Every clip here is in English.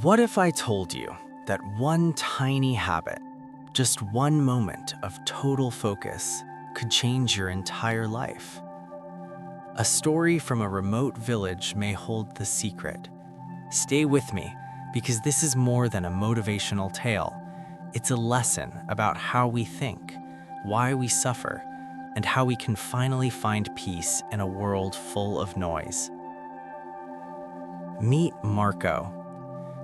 What if I told you that one tiny habit, just one moment of total focus, could change your entire life? A story from a remote village may hold the secret. Stay with me, because this is more than a motivational tale. It's a lesson about how we think, why we suffer, and how we can finally find peace in a world full of noise. Meet Marco.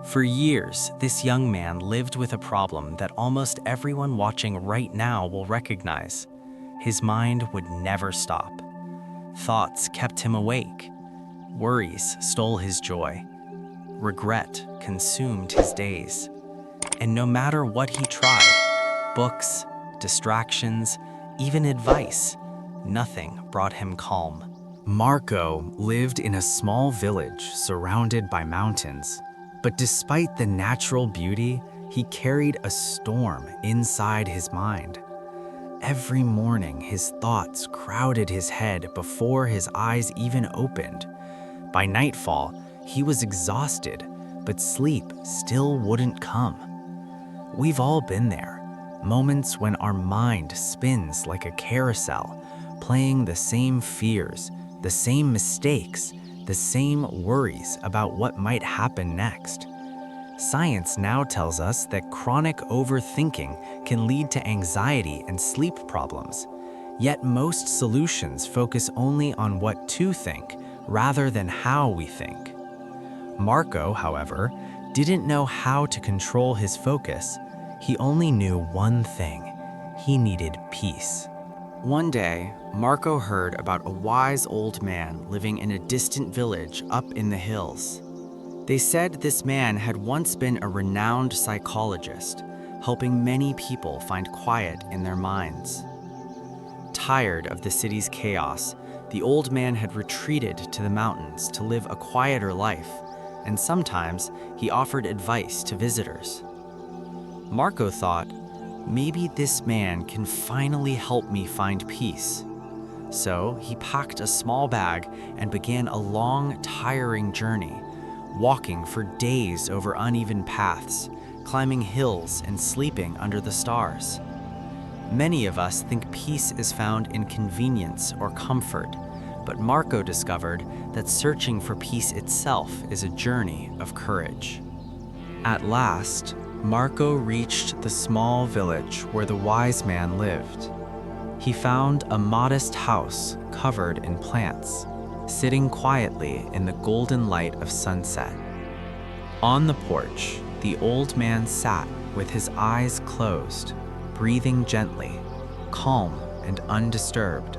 For years, this young man lived with a problem that almost everyone watching right now will recognize. His mind would never stop. Thoughts kept him awake. Worries stole his joy. Regret consumed his days. And no matter what he tried, books, distractions, even advice, nothing brought him calm. Marco lived in a small village surrounded by mountains. But despite the natural beauty, he carried a storm inside his mind. Every morning, his thoughts crowded his head before his eyes even opened. By nightfall, he was exhausted, but sleep still wouldn't come. We've all been there, moments when our mind spins like a carousel, playing the same fears, the same mistakes, the same worries about what might happen next. Science now tells us that chronic overthinking can lead to anxiety and sleep problems. Yet most solutions focus only on what to think rather than how we think. Marco, however, didn't know how to control his focus. He only knew one thing: he needed peace. One day, Marco heard about a wise old man living in a distant village up in the hills. They said this man had once been a renowned psychologist, helping many people find quiet in their minds. Tired of the city's chaos, the old man had retreated to the mountains to live a quieter life, and sometimes he offered advice to visitors. Marco thought, maybe this man can finally help me find peace. So he packed a small bag and began a long, tiring journey, walking for days over uneven paths, climbing hills and sleeping under the stars. Many of us think peace is found in convenience or comfort, but Marco discovered that searching for peace itself is a journey of courage. At last, Marco reached the small village where the wise man lived. He found a modest house covered in plants, sitting quietly in the golden light of sunset. On the porch, the old man sat with his eyes closed, breathing gently, calm and undisturbed.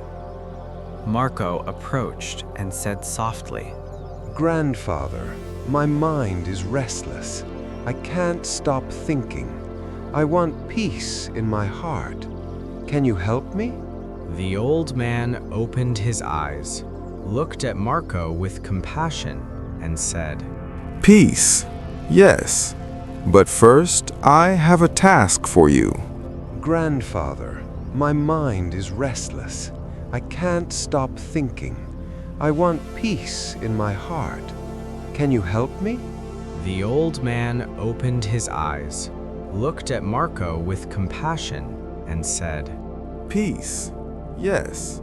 Marco approached and said softly, "Grandfather, my mind is restless. I can't stop thinking. I want peace in my heart. Can you help me?" The old man opened his eyes, looked at Marco with compassion, and said, Peace, yes. But first, I have a task for you. "Grandfather, my mind is restless. I can't stop thinking. I want peace in my heart. Can you help me?" The old man opened his eyes, looked at Marco with compassion, and said, Peace, yes.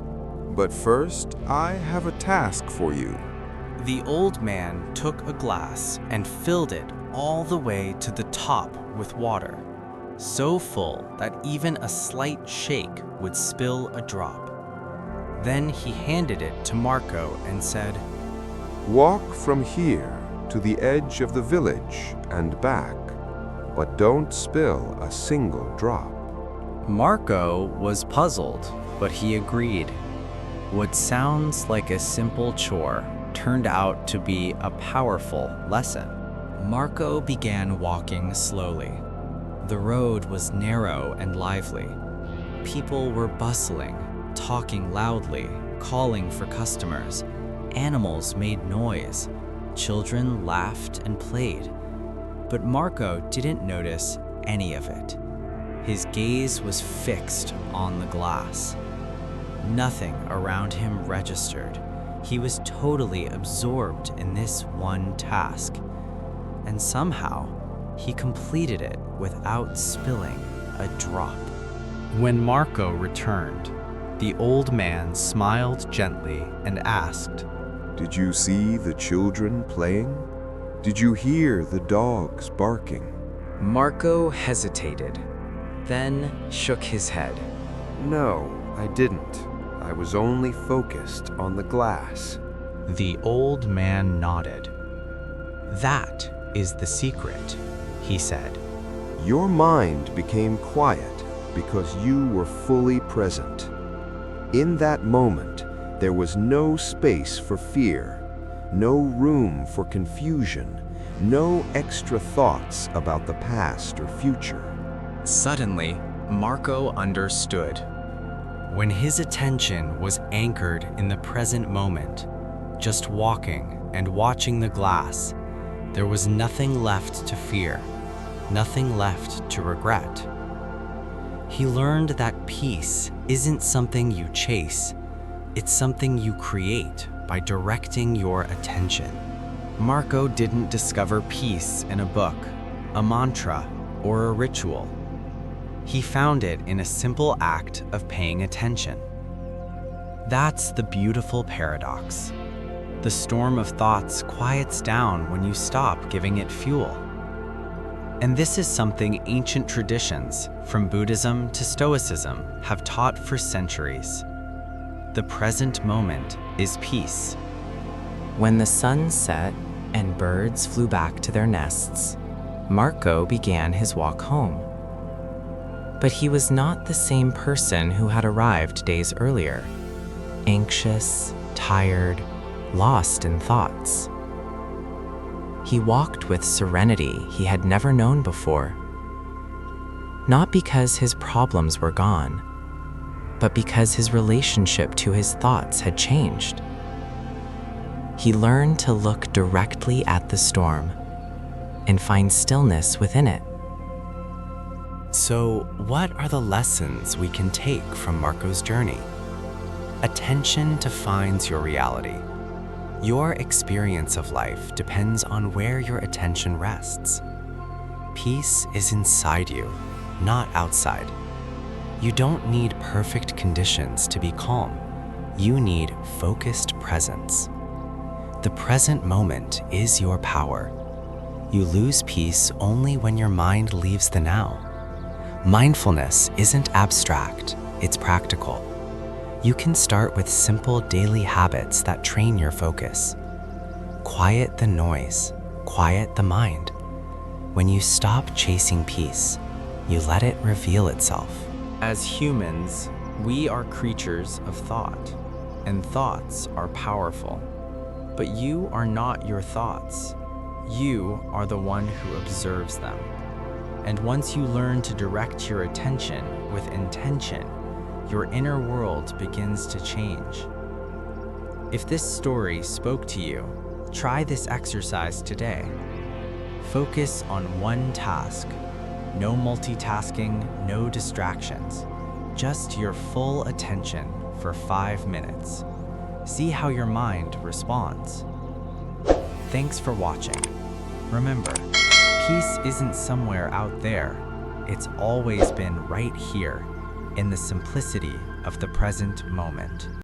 But first, I have a task for you. The old man took a glass and filled it all the way to the top with water, so full that even a slight shake would spill a drop. Then he handed it to Marco and said, Walk from here to the edge of the village and back, but don't spill a single drop. Marco was puzzled, but he agreed. What sounds like a simple chore turned out to be a powerful lesson. Marco began walking slowly. The road was narrow and lively. People were bustling, talking loudly, calling for customers. Animals made noise. Children laughed and played. But Marco didn't notice any of it. His gaze was fixed on the glass. Nothing around him registered. He was totally absorbed in this one task. and somehow he completed it without spilling a drop. When Marco returned, the old man smiled gently and asked, Did you see the children playing? Did you hear the dogs barking? Marco hesitated, then shook his head. No, I didn't. I was only focused on the glass. The old man nodded. That is the secret, he said. Your mind became quiet because you were fully present. In that moment, there was no space for fear, no room for confusion, no extra thoughts about the past or future. Suddenly, Marco understood. When his attention was anchored in the present moment, just walking and watching the glass, there was nothing left to fear, nothing left to regret. He learned that peace isn't something you chase, it's something you create by directing your attention. Marco didn't discover peace in a book, a mantra, or a ritual. He found it in a simple act of paying attention. That's the beautiful paradox. The storm of thoughts quiets down when you stop giving it fuel. And this is something ancient traditions, from Buddhism to Stoicism, have taught for centuries. The present moment is peace. When the sun set and birds flew back to their nests, Marco began his walk home. But he was not the same person who had arrived days earlier, anxious, tired, lost in thoughts. He walked with serenity he had never known before. Not because his problems were gone, but because his relationship to his thoughts had changed. He learned to look directly at the storm and find stillness within it. So, what are the lessons we can take from Marco's journey? Attention defines your reality. Your experience of life depends on where your attention rests. Peace is inside you, not outside. You don't need perfect conditions to be calm. You need focused presence. The present moment is your power. You lose peace only when your mind leaves the now. Mindfulness isn't abstract, it's practical. You can start with simple daily habits that train your focus. Quiet the noise, quiet the mind. When you stop chasing peace, you let it reveal itself. As humans, we are creatures of thought, and thoughts are powerful. But you are not your thoughts. You are the one who observes them. And once you learn to direct your attention with intention, your inner world begins to change. If this story spoke to you, try this exercise today. Focus on one task. No multitasking, no distractions. Just your full attention for 5 minutes. See how your mind responds. Thanks for watching. Remember, peace isn't somewhere out there. It's always been right here, in the simplicity of the present moment.